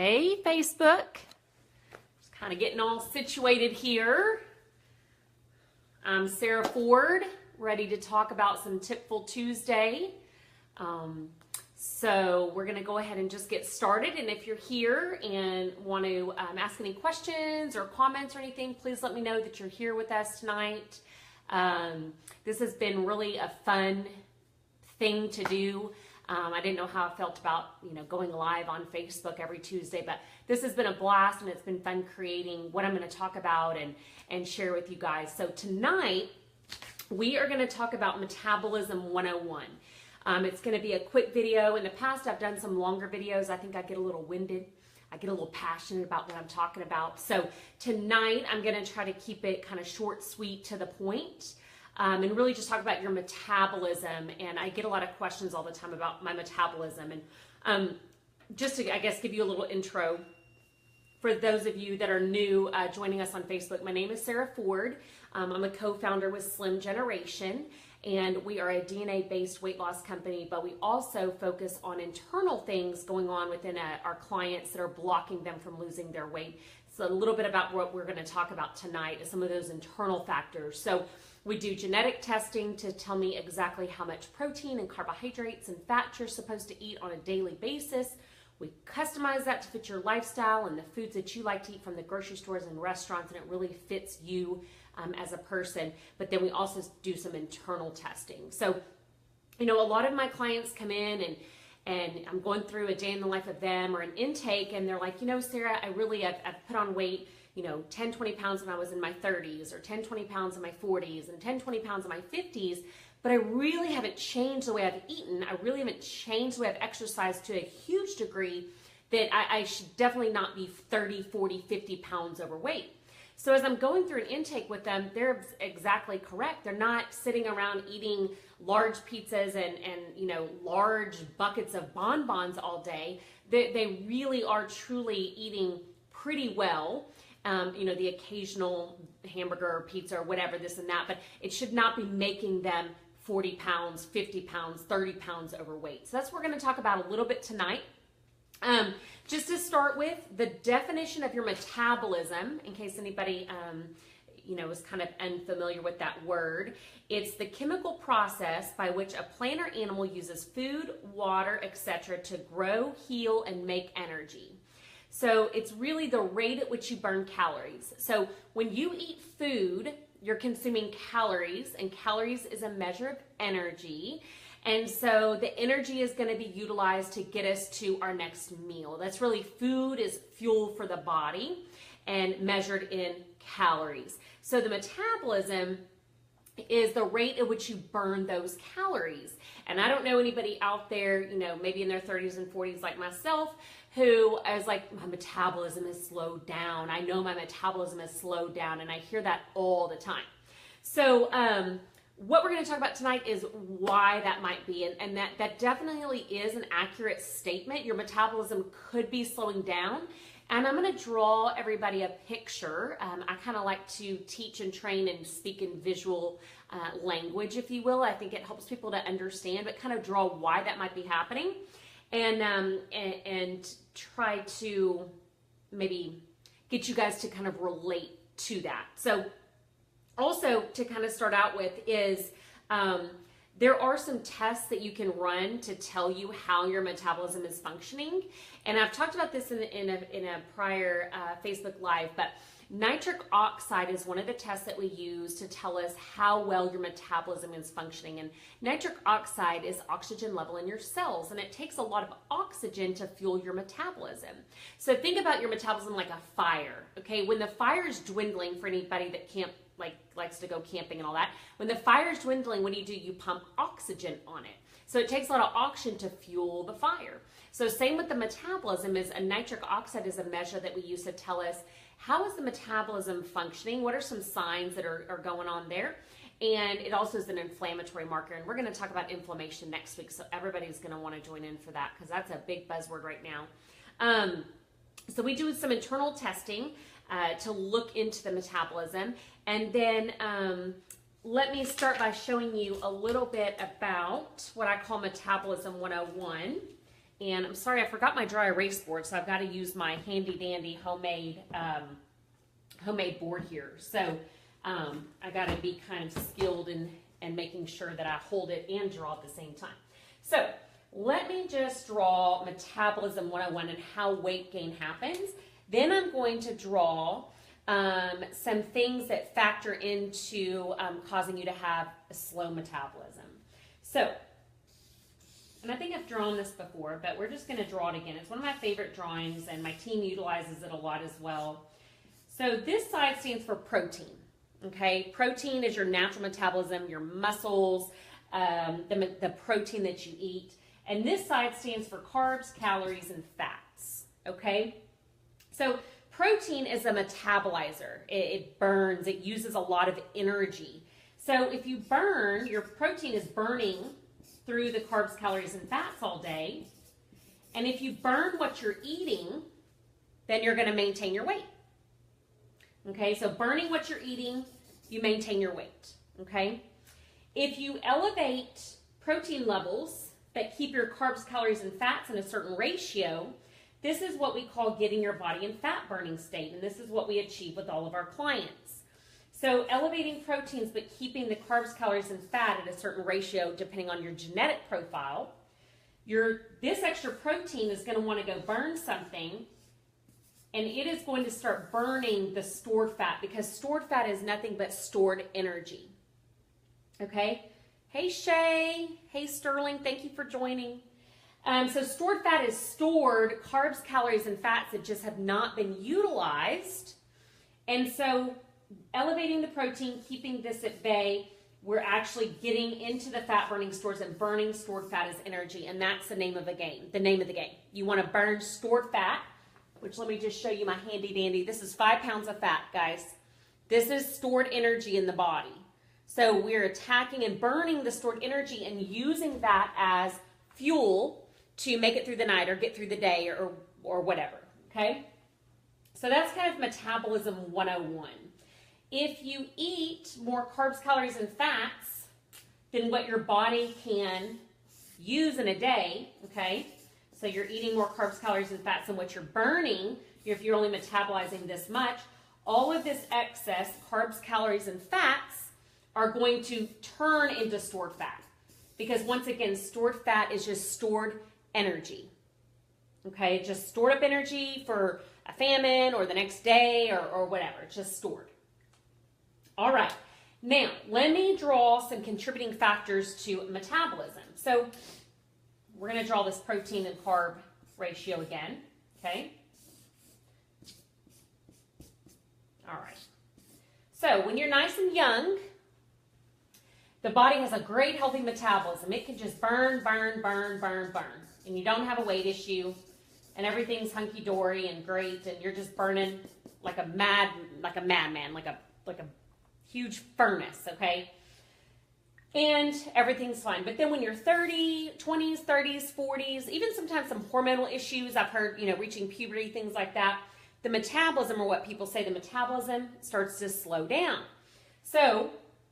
Hey, Facebook. Just kind of getting all situated here. I'm Sarah Ford, ready to talk about some Tipful Tuesday. So we're going to go ahead and just get started. And if you're here and want to ask any questions or comments or anything, please let me know that you're here with us tonight. This has been really a fun thing to do. I didn't know how I felt about, going live on Facebook every Tuesday, but this has been a blast and it's been fun creating what I'm going to talk about and share with you guys. So tonight we are going to talk about Metabolism 101. It's going to be a quick video. In the past, I've done some longer videos. I think I get a little winded. I get a little passionate about what I'm talking about. So tonight I'm going to try to keep it kind of short, sweet, to the point. And really just talk about your metabolism. And I get a lot of questions all the time about my metabolism. And just to, I guess, give you a little intro for those of you that are new joining us on Facebook, my name is Sarah Ford. I'm a co-founder with SlimGeneration, and we are a DNA-based weight loss company, but we also focus on internal things going on within our clients that are blocking them from losing their weight. So a little bit about what we're going to talk about tonight is some of those internal factors. So we do genetic testing to tell me exactly how much protein and carbohydrates and fat you're supposed to eat on a daily basis. We customize that to fit your lifestyle and the foods that you like to eat from the grocery stores and restaurants, and it really fits you as a person. But then we also do some internal testing. So, a lot of my clients come in and I'm going through a day in the life of them or an intake, and they're like, Sarah, I've put on weight, 10, 20 pounds when I was in my 30s, or 10, 20 pounds in my 40s, and 10, 20 pounds in my 50s, but I really haven't changed the way I've eaten. I really haven't changed the way I've exercised to a huge degree that I should definitely not be 30, 40, 50 pounds overweight. So as I'm going through an intake with them, they're exactly correct. They're not sitting around eating large pizzas and large buckets of bonbons all day. They really are truly eating pretty well. The occasional hamburger or pizza or whatever, this and that, but it should not be making them 40 pounds, 50 pounds, 30 pounds overweight. So that's what we're going to talk about a little bit tonight. Just to start with, the definition of your metabolism, in case anybody, is kind of unfamiliar with that word, it's the chemical process by which a plant or animal uses food, water, etc. to grow, heal, and make energy. So it's really the rate at which you burn calories. So when you eat food, you're consuming calories, and calories is a measure of energy. And so the energy is going to be utilized to get us to our next meal. That's really, food is fuel for the body and measured in calories. So the metabolism is the rate at which you burn those calories. And I don't know anybody out there, maybe in their 30s and 40s like myself, who is like, my metabolism is slowed down. I know my metabolism is slowed down, and I hear that all the time. So what we're going to talk about tonight is why that might be, and that definitely is an accurate statement. Your metabolism could be slowing down. And I'm going to draw everybody a picture. I kind of like to teach and train and speak in visual language, if you will. I think it helps people to understand, but kind of draw why that might be happening, and try to maybe get you guys to kind of relate to that. So also, to kind of start out with is there are some tests that you can run to tell you how your metabolism is functioning. And I've talked about this in a prior Facebook Live, but nitric oxide is one of the tests that we use to tell us how well your metabolism is functioning. And nitric oxide is oxygen level in your cells, and it takes a lot of oxygen to fuel your metabolism. So think about your metabolism like a fire, okay? When the fire is dwindling, for anybody that likes to go camping and all that, when the fire is dwindling, what do? You pump oxygen on it. So it takes a lot of oxygen to fuel the fire. So same with the metabolism, is a nitric oxide is a measure that we use to tell us how is the metabolism functioning, what are some signs that are going on there. And it also is an inflammatory marker, and we're going to talk about inflammation next week, so everybody's going to want to join in for that because that's a big buzzword right now. So we do some internal testing to look into the metabolism, and then let me start by showing you a little bit about what I call Metabolism 101. And I'm sorry, I forgot my dry erase board, so I've got to use my handy dandy homemade board here. So I got to be kind of skilled in making sure that I hold it and draw at the same time. So let me just draw Metabolism 101 and how weight gain happens. Then I'm going to draw some things that factor into causing you to have a slow metabolism. So, and I think I've drawn this before, but we're just going to draw it again. It's one of my favorite drawings, and my team utilizes it a lot as well. So this side stands for protein, okay? Protein is your natural metabolism, your muscles, the protein that you eat. And this side stands for carbs, calories, and fats, okay? So protein is a metabolizer. It burns. It uses a lot of energy. So if you burn, your protein is burning through the carbs, calories, and fats all day. And if you burn what you're eating, then you're going to maintain your weight. Okay, so burning what you're eating, you maintain your weight. Okay, if you elevate protein levels but keep your carbs, calories, and fats in a certain ratio, this is what we call getting your body in fat burning state, and this is what we achieve with all of our clients. So elevating proteins but keeping the carbs, calories, and fat at a certain ratio depending on your genetic profile, this extra protein is going to want to go burn something, and it is going to start burning the stored fat, because stored fat is nothing but stored energy. Okay? Hey Shay, hey Sterling, thank you for joining. So stored fat is stored carbs, calories, and fats that just have not been utilized. And so elevating the protein, keeping this at bay, we're actually getting into the fat burning stores and burning stored fat as energy. And that's the name of the game. You want to burn stored fat, which let me just show you my handy dandy. This is 5 pounds of fat, guys. This is stored energy in the body. So we're attacking and burning the stored energy and using that as fuel to make it through the night or get through the day or whatever, okay? So that's kind of Metabolism 101. If you eat more carbs, calories, and fats than what your body can use in a day, okay? So you're eating more carbs, calories, and fats than what you're burning. If you're only metabolizing this much, all of this excess carbs, calories, and fats are going to turn into stored fat. Because once again, stored fat is just stored energy. Okay, just stored up energy for a famine or the next day or whatever. It's just stored. All right, now let me draw some contributing factors to metabolism. So we're going to draw this protein and carb ratio again, okay? All right. So when you're nice and young, the body has a great healthy metabolism. It can just burn, burn, burn, burn, burn. And you don't have a weight issue, and everything's hunky-dory and great, and you're just burning like a madman, like a huge furnace, okay? And everything's fine. But then when you're 30, 20s, 30s, 40s, even sometimes some hormonal issues, I've heard, reaching puberty, things like that, the metabolism, or what people say, the metabolism starts to slow down. So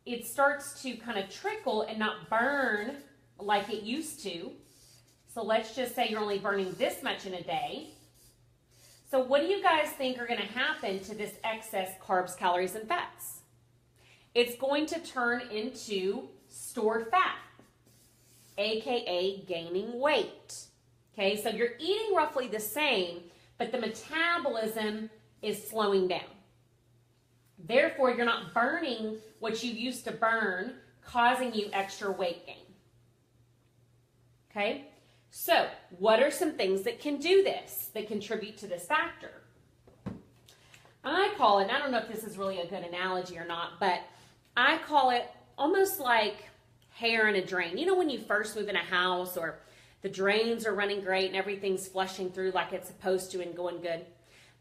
it starts to kind of trickle and not burn like it used to. So let's just say you're only burning this much in a day. So what do you guys think are going to happen to this excess carbs, calories, and fats? It's going to turn into stored fat, aka gaining weight. Okay, so you're eating roughly the same, but the metabolism is slowing down. Therefore, you're not burning what you used to burn, causing you extra weight gain. Okay, so what are some things that can do this, that contribute to this factor? I call it, and I don't know if this is really a good analogy or not, but I call it almost like hair in a drain. You know when you first move in a house, or the drains are running great and everything's flushing through like it's supposed to and going good.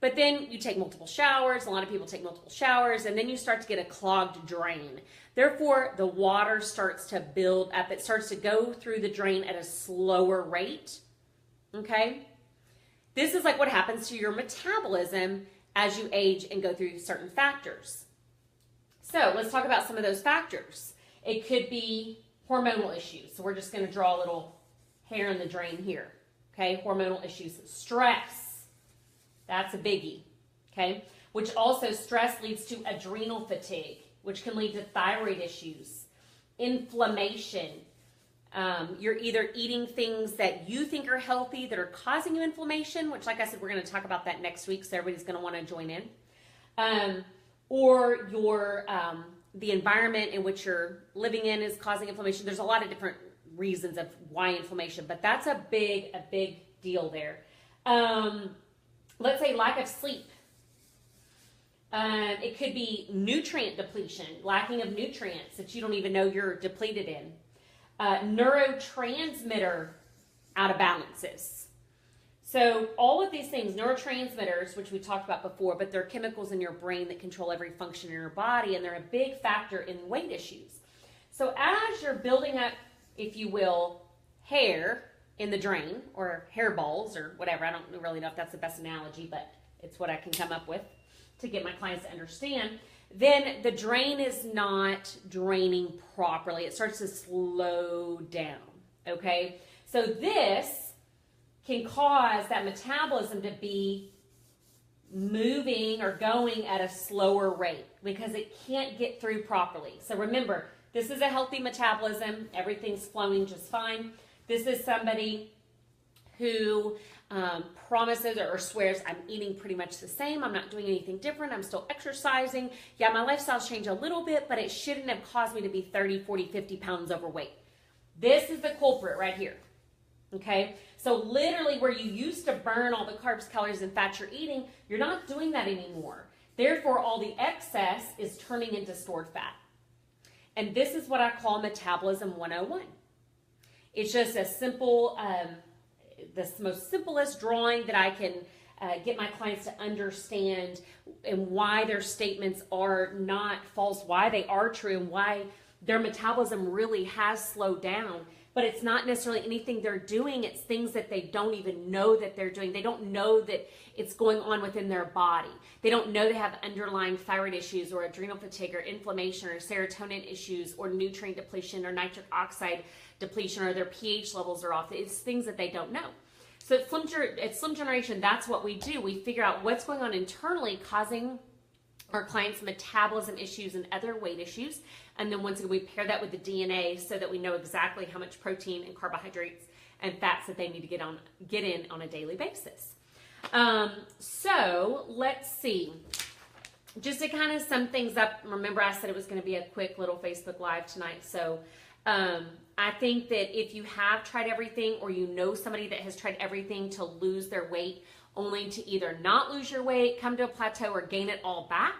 But then you take multiple showers. A lot of people take multiple showers, and then you start to get a clogged drain. Therefore, the water starts to build up. It starts to go through the drain at a slower rate. Okay? This is like what happens to your metabolism as you age and go through certain factors. So let's talk about some of those factors. It could be hormonal issues. So we're just going to draw a little hair in the drain here. Okay, hormonal issues. Stress, that's a biggie. Okay, which also stress leads to adrenal fatigue, which can lead to thyroid issues, inflammation. You're either eating things that you think are healthy that are causing you inflammation, which, like I said, we're going to talk about that next week, so everybody's going to want to join in. Or the environment in which you're living in is causing inflammation. There's a lot of different reasons of why inflammation, but that's a big deal there. Let's say lack of sleep. It could be nutrient depletion, lacking of nutrients that you don't even know you're depleted in. Neurotransmitter out of balances. So all of these things, neurotransmitters, which we talked about before, but they're chemicals in your brain that control every function in your body, and they're a big factor in weight issues. So as you're building up, if you will, hair in the drain, or hair balls, or whatever, I don't really know if that's the best analogy, but it's what I can come up with to get my clients to understand, then the drain is not draining properly. It starts to slow down, okay? So this can cause that metabolism to be moving or going at a slower rate because it can't get through properly. So remember, this is a healthy metabolism. Everything's flowing just fine. This is somebody who promises or swears, I'm eating pretty much the same. I'm not doing anything different. I'm still exercising. Yeah, my lifestyle's changed a little bit, but it shouldn't have caused me to be 30, 40, 50 pounds overweight. This is the culprit right here. Okay, so literally where you used to burn all the carbs, calories, and fats you're eating, you're not doing that anymore. Therefore, all the excess is turning into stored fat. And this is what I call Metabolism 101. It's just a simple, the most simplest drawing that I can get my clients to understand and why their statements are not false, why they are true, and why their metabolism really has slowed down. But it's not necessarily anything they're doing. It's things that they don't even know that they're doing. They don't know that it's going on within their body. They don't know they have underlying thyroid issues or adrenal fatigue or inflammation or serotonin issues or nutrient depletion or nitric oxide depletion or their pH levels are off. It's things that they don't know. So at SlimGeneration, that's what we do. We figure out what's going on internally causing our clients' metabolism issues and other weight issues. And then once again, we pair that with the DNA so that we know exactly how much protein and carbohydrates and fats that they need to get in on a daily basis. So let's see. Just to kind of sum things up, remember I said it was going to be a quick little Facebook Live tonight. So I think that if you have tried everything or you know somebody that has tried everything to lose their weight only to either not lose your weight, come to a plateau, or gain it all back,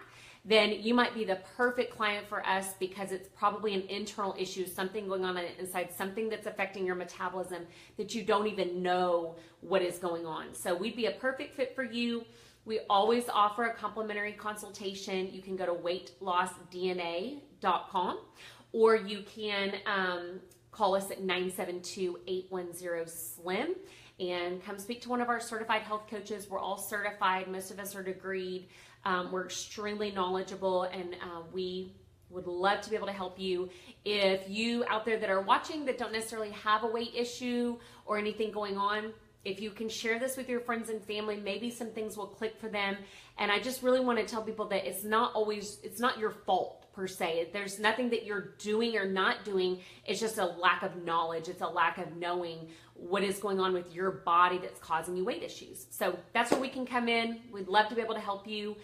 then you might be the perfect client for us because it's probably an internal issue, something going on the inside, something that's affecting your metabolism that you don't even know what is going on. So we'd be a perfect fit for you. We always offer a complimentary consultation. You can go to weightlossdna.com or you can call us at 972-810-SLIM and come speak to one of our certified health coaches. We're all certified. Most of us are degreed. We're extremely knowledgeable, and we would love to be able to help you. If you out there that are watching that don't necessarily have a weight issue or anything going on, if you can share this with your friends and family, maybe some things will click for them. And I just really want to tell people that it's not your fault per se. There's nothing that you're doing or not doing. It's just a lack of knowledge. It's a lack of knowing what is going on with your body that's causing you weight issues. So that's where we can come in. We'd love to be able to help you.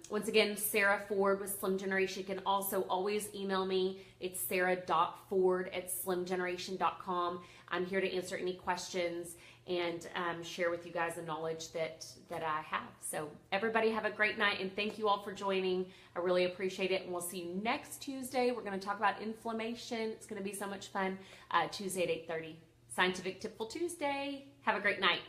Once again, Sarah Ford with Slim Generation. You can also always email me. It's sarah.ford@slimgeneration.com. I'm here to answer any questions and share with you guys the knowledge that I have. So everybody have a great night, and thank you all for joining. I really appreciate it, and we'll see you next Tuesday. We're going to talk about inflammation. It's going to be so much fun. Tuesday at 8:30. Scientific Tipful Tuesday. Have a great night.